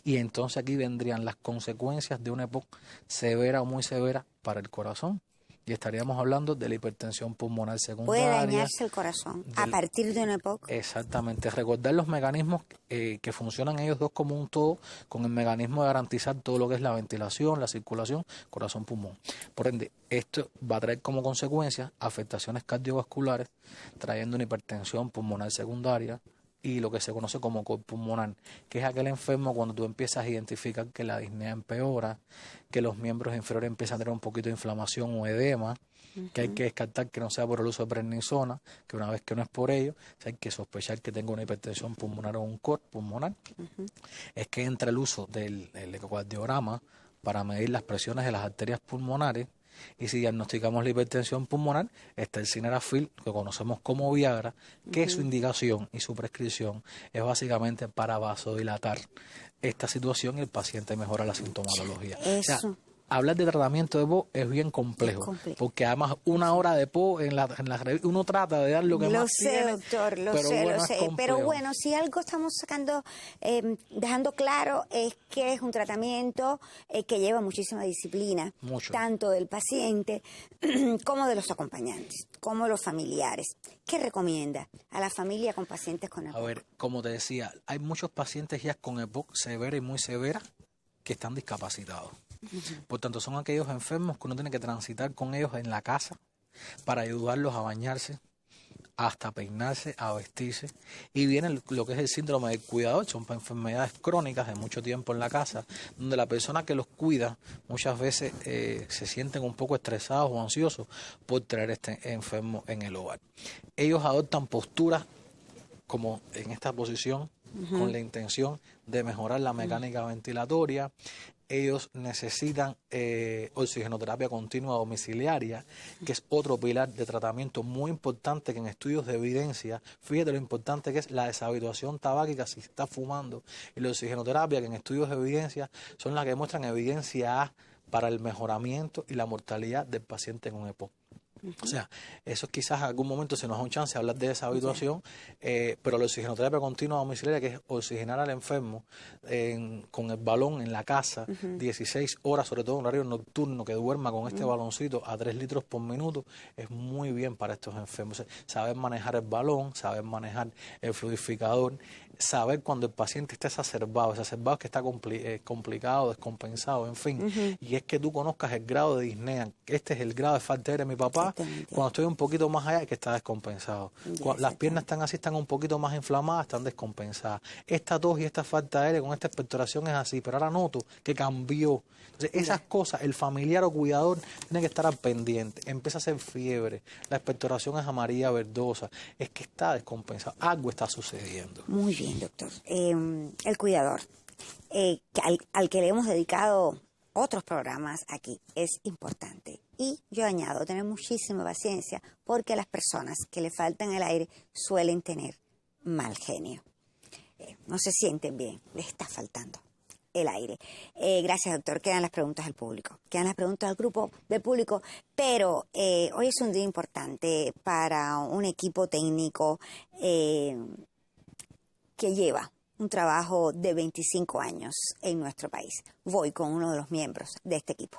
Y entonces aquí vendrían las consecuencias de una EPOC severa o muy severa para el corazón. Y estaríamos hablando de la hipertensión pulmonar secundaria. Puede dañarse el corazón a partir de una EPOC. Exactamente. Recordar los mecanismos que funcionan ellos dos como un todo, con el mecanismo de garantizar todo lo que es la ventilación, la circulación, corazón-pulmón. Por ende, esto va a traer como consecuencia afectaciones cardiovasculares, trayendo una hipertensión pulmonar secundaria, y lo que se conoce como cor pulmonar, que es aquel enfermo cuando tú empiezas a identificar que la disnea empeora, que los miembros inferiores empiezan a tener un poquito de inflamación o edema, que hay que descartar que no sea por el uso de prednisona, que una vez que no es por ello, hay que sospechar que tenga una hipertensión pulmonar o un cor pulmonar. Es que entra el uso del ecocardiograma para medir las presiones de las arterias pulmonares. Y si diagnosticamos la hipertensión pulmonar, está el Cinarafil, que conocemos como Viagra, que su indicación y su prescripción es básicamente para vasodilatar esta situación y el paciente mejora la sintomatología. Eso. O sea, hablar de tratamiento de PO es bien complejo, porque además una hora de PO en la uno trata de dar lo que más tiene. Doctor, lo pero sé, bueno, lo es sé. complejo. Pero bueno, si algo estamos sacando, dejando claro, es que es un tratamiento que lleva muchísima disciplina, tanto del paciente como de los acompañantes, como los familiares. ¿Qué recomienda a la familia con pacientes con EPOC? A ver, como te decía, hay muchos pacientes ya con EPOC severa y muy severa que están discapacitados. Por tanto, son aquellos enfermos que uno tiene que transitar con ellos en la casa para ayudarlos a bañarse, hasta peinarse, a vestirse. Y viene lo que es el síndrome del cuidador, son enfermedades crónicas de mucho tiempo en la casa, donde la persona que los cuida muchas veces se sienten un poco estresados o ansiosos por traer este enfermo en el hogar. Ellos adoptan posturas como en esta posición, con la intención de mejorar la mecánica ventilatoria. Ellos necesitan oxigenoterapia continua domiciliaria, que es otro pilar de tratamiento muy importante que en estudios de evidencia, fíjate lo importante que es la deshabituación tabáquica si está fumando, y la oxigenoterapia, que en estudios de evidencia son las que muestran evidencia A para el mejoramiento y la mortalidad del paciente con EPOC. O sea, eso quizás en algún momento se nos da un chance de hablar de esa habituación, pero la oxigenoterapia continua domiciliaria, que es oxigenar al enfermo con el balón en la casa, 16 horas, sobre todo en horario nocturno, que duerma con este baloncito a 3 litros por minuto, es muy bien para estos enfermos. O sea, saber manejar el balón, saber manejar el fluidificador, saber cuando el paciente está exacerbado es que está complicado, descompensado, en fin, y es que tú conozcas el grado de disnea. Este es el grado de falta de aire de mi papá. Cuando estoy un poquito más allá es que está descompensado. Las piernas están así, están un poquito más inflamadas, están descompensadas. Esta tos y esta falta de aire con esta expectoración es así, pero ahora noto que cambió. Entonces, esas cosas, el familiar o cuidador tiene que estar al pendiente. Empieza a hacer fiebre, la expectoración es amarilla verdosa, es que está descompensado, algo está sucediendo. Muy bien, doctor. El cuidador, al que le hemos dedicado otros programas aquí, es importante. Y yo añado, tener muchísima paciencia, porque las personas que le faltan el aire suelen tener mal genio. No se sienten bien, les está faltando el aire. Gracias, doctor. Quedan las preguntas del público. Quedan las preguntas del grupo del público, pero hoy es un día importante para un equipo técnico que lleva un trabajo de 25 años en nuestro país. Voy con uno de los miembros de este equipo.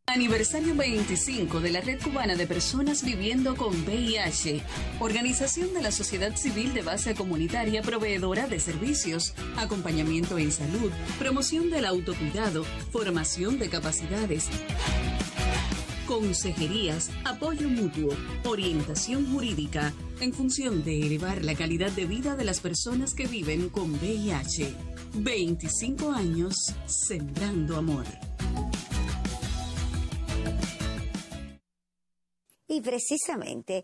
Aniversario 25 de la Red Cubana de Personas Viviendo con VIH, organización de la sociedad civil de base comunitaria proveedora de servicios, acompañamiento en salud, promoción del autocuidado, formación de capacidades, consejerías, apoyo mutuo, orientación jurídica, en función de elevar la calidad de vida de las personas que viven con VIH. 25 años sembrando amor. Y precisamente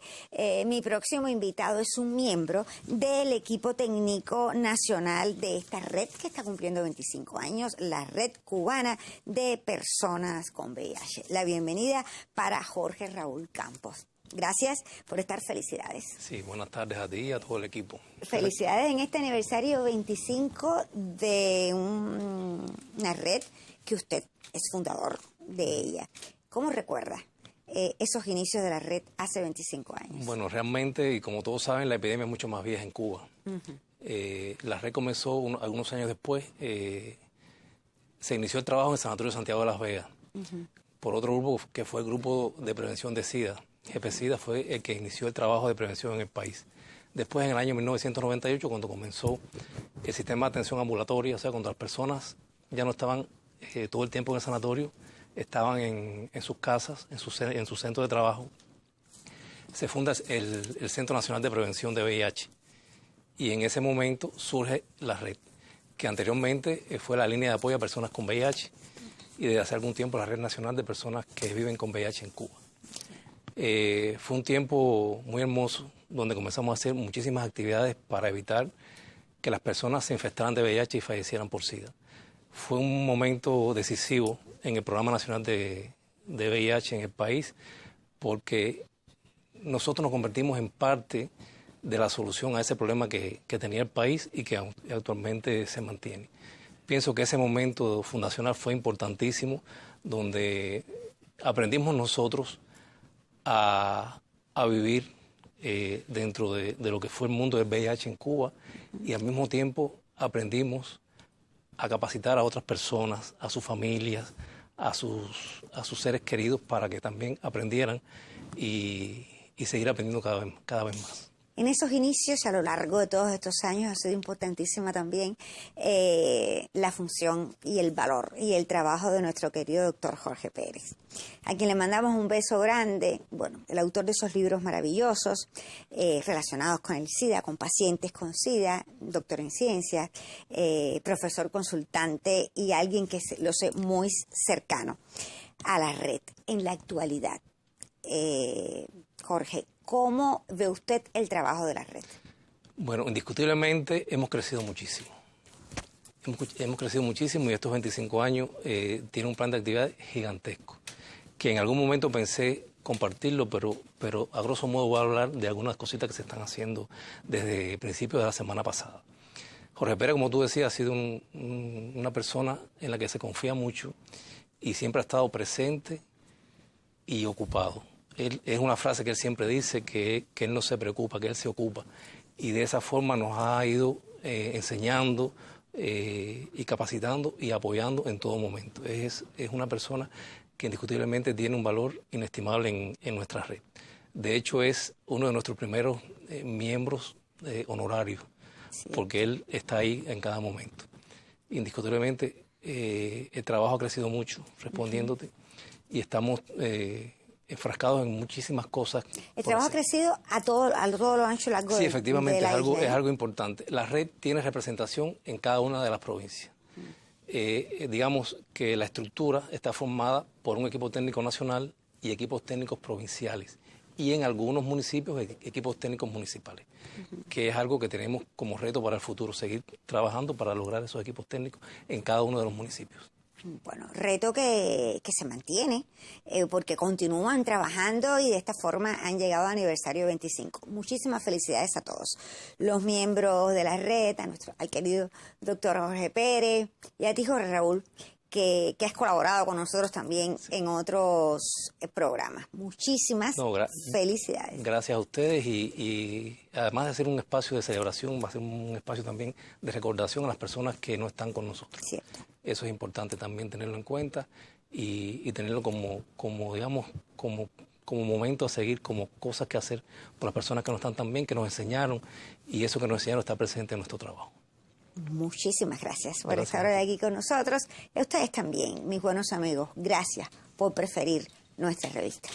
mi próximo invitado es un miembro del equipo técnico nacional de esta red que está cumpliendo 25 años, la Red Cubana de Personas con VIH. La bienvenida para Jorge Raúl Campos. Gracias por estar, felicidades. Sí, buenas tardes a ti y a todo el equipo. Felicidades en este aniversario 25 de una red que usted es fundador de ella. ¿Cómo recuerda esos inicios de la red hace 25 años? Bueno, realmente, y como todos saben, la epidemia es mucho más vieja en Cuba. La red comenzó algunos años después. Se inició el trabajo en el Sanatorio Santiago de Las Vegas por otro grupo que fue el Grupo de Prevención de SIDA. GP-SIDA fue el que inició el trabajo de prevención en el país. Después, en el año 1998, cuando comenzó el sistema de atención ambulatoria, o sea, cuando las personas ya no estaban todo el tiempo en el sanatorio, estaban en sus casas, en su centro de trabajo, se funda el Centro Nacional de Prevención de VIH. Y en ese momento surge la red, que anteriormente fue la línea de apoyo a personas con VIH y desde hace algún tiempo la Red Nacional de Personas que viven con VIH en Cuba. Fue un tiempo muy hermoso donde comenzamos a hacer muchísimas actividades para evitar que las personas se infectaran de VIH y fallecieran por SIDA. Fue un momento decisivo en el Programa Nacional de VIH en el país porque nosotros nos convertimos en parte de la solución a ese problema que tenía el país y que actualmente se mantiene. Pienso que ese momento fundacional fue importantísimo donde aprendimos nosotros a vivir dentro de lo que fue el mundo del VIH en Cuba y al mismo tiempo aprendimos a capacitar a otras personas, a sus familias, a sus seres queridos para que también aprendieran y seguir aprendiendo cada vez más. En esos inicios, a lo largo de todos estos años, ha sido importantísima también la función y el valor y el trabajo de nuestro querido doctor Jorge Pérez, a quien le mandamos un beso grande. Bueno, el autor de esos libros maravillosos relacionados con el SIDA, con pacientes con SIDA, doctor en ciencias, profesor consultante y alguien que lo sé muy cercano a la red. En la actualidad, Jorge, ¿cómo ve usted el trabajo de la red? Bueno, indiscutiblemente hemos crecido muchísimo. Hemos crecido muchísimo y estos 25 años tiene un plan de actividad gigantesco, que en algún momento pensé compartirlo, pero a grosso modo voy a hablar de algunas cositas que se están haciendo desde principios de la semana pasada. Jorge Pérez, como tú decías, ha sido una persona en la que se confía mucho y siempre ha estado presente y ocupado. Es una frase que él siempre dice, que él no se preocupa, que él se ocupa. Y de esa forma nos ha ido enseñando y capacitando y apoyando en todo momento. Es una persona que indiscutiblemente tiene un valor inestimable en nuestra red. De hecho, es uno de nuestros primeros miembros honorarios, sí, porque él está ahí en cada momento. Indiscutiblemente, el trabajo ha crecido mucho, respondiéndote, y estamos enfrascados en muchísimas cosas. El trabajo ha crecido a todo lo ancho y largo. Sí, efectivamente, es algo importante. La red tiene representación en cada una de las provincias. Digamos que la estructura está formada por un equipo técnico nacional y equipos técnicos provinciales, y en algunos municipios equipos técnicos municipales, que es algo que tenemos como reto para el futuro, seguir trabajando para lograr esos equipos técnicos en cada uno de los municipios. Bueno, reto que se mantiene porque continúan trabajando y de esta forma han llegado al aniversario 25. Muchísimas felicidades a todos los miembros de la red, al querido doctor Jorge Pérez y a ti, Jorge Raúl, que has colaborado con nosotros también, sí, en otros programas. Muchísimas felicidades. Gracias a ustedes y además de ser un espacio de celebración, va a ser un espacio también de recordación a las personas que no están con nosotros. Cierto. Eso es importante también tenerlo en cuenta y tenerlo como momento a seguir, como cosas que hacer por las personas que no están tan bien, que nos enseñaron, y eso que nos enseñaron está presente en nuestro trabajo. Muchísimas gracias por estar hoy aquí con nosotros. Y a ustedes también, mis buenos amigos, gracias por preferir nuestra revista.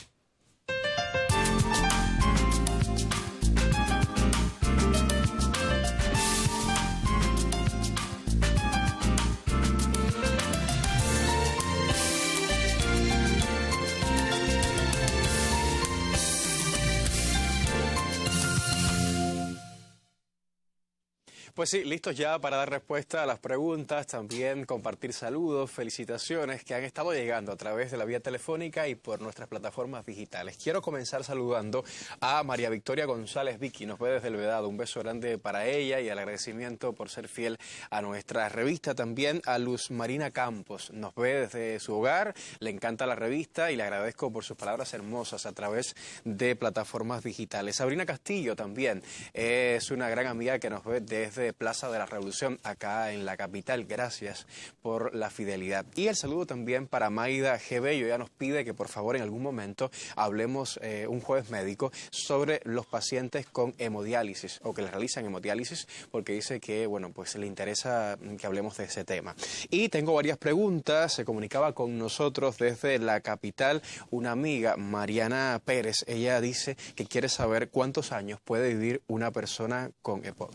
Pues sí, listos ya para dar respuesta a las preguntas, también compartir saludos, felicitaciones que han estado llegando a través de la vía telefónica y por nuestras plataformas digitales. Quiero comenzar saludando a María Victoria González Vicky, nos ve desde el Vedado. Un beso grande para ella y el agradecimiento por ser fiel a nuestra revista. También a Luz Marina Campos, nos ve desde su hogar, le encanta la revista y le agradezco por sus palabras hermosas a través de plataformas digitales. Sabrina Castillo también es una gran amiga que nos ve desde Plaza de la Revolución, acá en la capital. Gracias por la fidelidad. Y el saludo también para Maida G. Bello. Ella nos pide que por favor en algún momento hablemos un jueves médico sobre los pacientes con hemodiálisis o que les realizan hemodiálisis, porque dice que, bueno, pues le interesa que hablemos de ese tema. Y tengo varias preguntas. Se comunicaba con nosotros desde la capital una amiga, Mariana Pérez. Ella dice que quiere saber cuántos años puede vivir una persona con EPOC.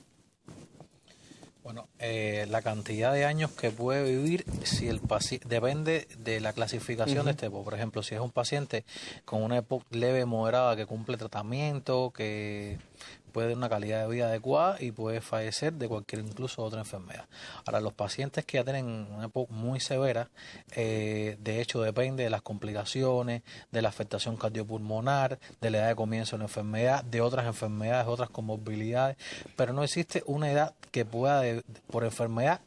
Bueno, la cantidad de años que puede vivir si el depende de la clasificación de este EPOC. Por ejemplo, si es un paciente con una EPOC leve, moderada, que cumple tratamiento, que puede tener una calidad de vida adecuada y puede fallecer de cualquier, incluso otra enfermedad. Ahora, los pacientes que ya tienen una EPOC muy severa, de hecho depende de las complicaciones, de la afectación cardiopulmonar, de la edad de comienzo de la enfermedad, de otras enfermedades, otras comorbilidades, pero no existe una edad que pueda, por enfermedad,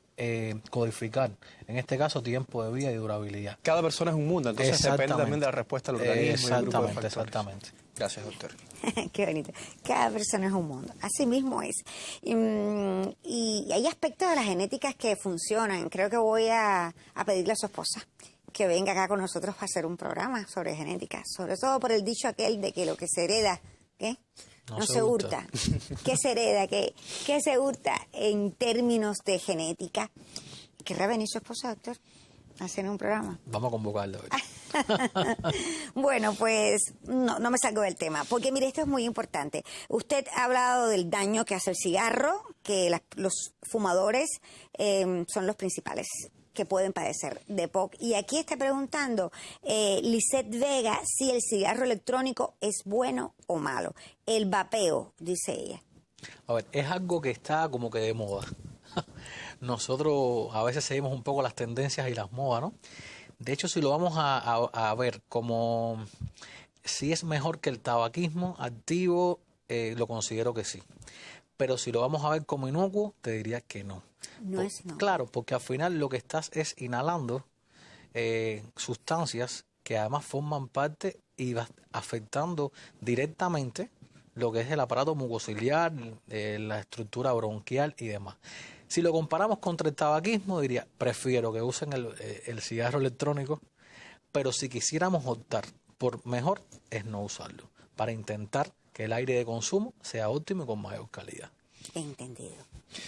codificar, en este caso, tiempo de vida y durabilidad. Cada persona es un mundo, entonces depende también de la respuesta del organismo. Exactamente, exactamente. Gracias, doctor. Qué bonito. Cada persona es un mundo. Así mismo es. Y hay aspectos de la genética que funcionan. Creo que voy a pedirle a su esposa que venga acá con nosotros para hacer un programa sobre genética. Sobre todo por el dicho aquel de que lo que se hereda, ¿qué? No se hurta. ¿Qué se hereda? ¿Qué se hurta en términos de genética? ¿Querrá venir su esposa, doctor, a hacer un programa? Vamos a convocarlo hoy. Bueno, pues no me salgo del tema, porque mire, esto es muy importante. Usted ha hablado del daño que hace el cigarro, que los fumadores son los principales que pueden padecer de EPOC. Y aquí está preguntando Lisette Vega si el cigarro electrónico es bueno o malo. El vapeo, dice ella. A ver, es algo que está como que de moda. Nosotros a veces seguimos un poco las tendencias y las modas, ¿no? De hecho, si lo vamos a ver como si es mejor que el tabaquismo activo, lo considero que sí. Pero si lo vamos a ver como inocuo, te diría que no. No es no. Claro, porque al final lo que estás es inhalando sustancias que además forman parte y vas afectando directamente lo que es el aparato mucociliar, la estructura bronquial y demás. Si lo comparamos contra el tabaquismo, diría, prefiero que usen el cigarro electrónico, pero si quisiéramos optar por mejor, es no usarlo, para intentar que el aire de consumo sea óptimo y con mayor calidad. Entendido.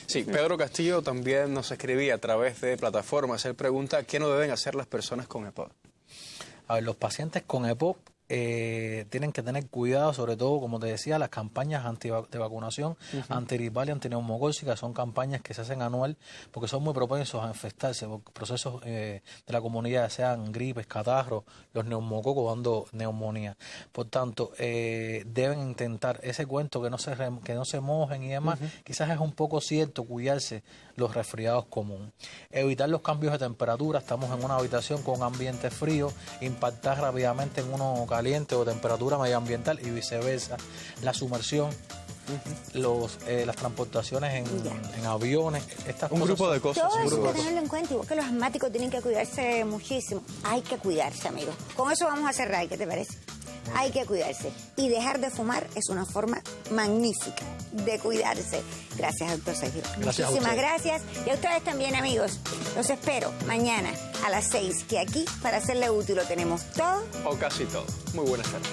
Sí, Pedro Castillo también nos escribía a través de plataformas. Él pregunta, ¿qué no deben hacer las personas con EPOC? A ver, los pacientes con EPOC tienen que tener cuidado, sobre todo, como te decía, las campañas de vacunación antigripal y antineumocócica son campañas que se hacen anual porque son muy propensos a infectarse por procesos de la comunidad, sean gripes, catarros, los neumococos dando neumonía. Por tanto, deben intentar ese cuento que no se mojen y demás. Quizás es un poco cierto cuidarse los resfriados comunes. Evitar los cambios de temperatura. Estamos en una habitación con ambiente frío, impactar rápidamente en uno caliente o temperatura medioambiental y viceversa. La sumersión, las transportaciones en aviones, un grupo de cosas. Todo eso hay que tenerlo en cuenta, igual que los asmáticos tienen que cuidarse muchísimo. Hay que cuidarse, amigos. Con eso vamos a cerrar, ¿qué te parece? Hay que cuidarse. Y dejar de fumar es una forma magnífica de cuidarse. Gracias, doctor Sergio. Muchísimas gracias. Y a ustedes también, amigos. Los espero mañana a las 6, que aquí, para hacerle útil, lo tenemos todo. O casi todo. Muy buenas tardes.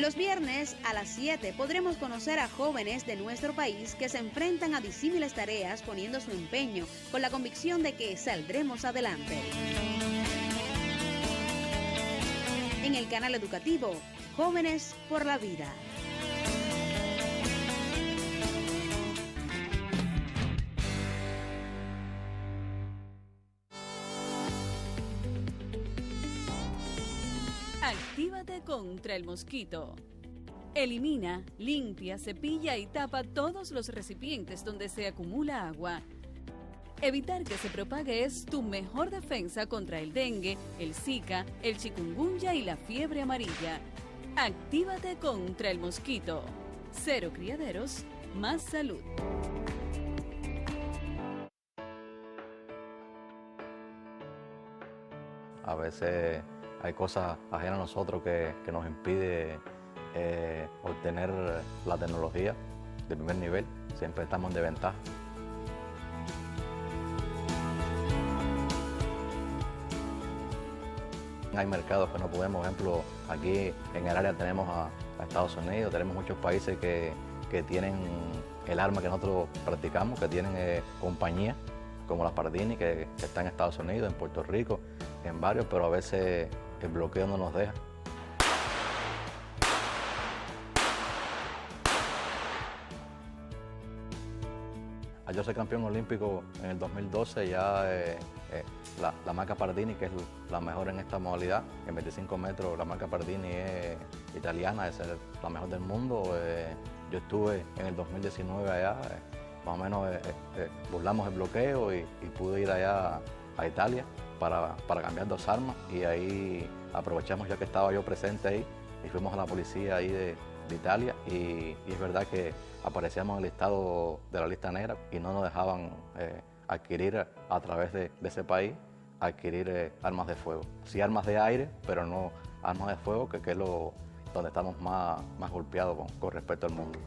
Los viernes a las 7 podremos conocer a jóvenes de nuestro país que se enfrentan a disímiles tareas poniendo su empeño con la convicción de que saldremos adelante. En el canal educativo, Jóvenes por la Vida. Actívate contra el mosquito. Elimina, limpia, cepilla y tapa todos los recipientes donde se acumula agua. Evitar que se propague es tu mejor defensa contra el dengue, el zika, el chikungunya y la fiebre amarilla. Actívate contra el mosquito. 0 criaderos, más salud. A veces hay cosas ajenas a nosotros que nos impide obtener la tecnología de primer nivel. Siempre estamos en desventaja. Hay mercados que no podemos, por ejemplo, aquí en el área tenemos a Estados Unidos, tenemos muchos países que tienen el arma que nosotros practicamos, que tienen compañías como las Pardini, que están en Estados Unidos, en Puerto Rico, en varios, pero a veces el bloqueo no nos deja. Yo soy campeón olímpico en el 2012, ya la marca Pardini, que es la mejor en esta modalidad, en 25 metros, la marca Pardini es italiana, es la mejor del mundo. Yo estuve en el 2019 allá, más o menos burlamos el bloqueo y pude ir allá a Italia para cambiar 2 armas, y ahí aprovechamos ya que estaba yo presente ahí y fuimos a la policía ahí de Italia, y es verdad que aparecíamos en el listado de la lista negra y no nos dejaban adquirir a través de ese país, adquirir armas de fuego. Sí, armas de aire, pero no armas de fuego, que es donde estamos más golpeados con respecto al mundo.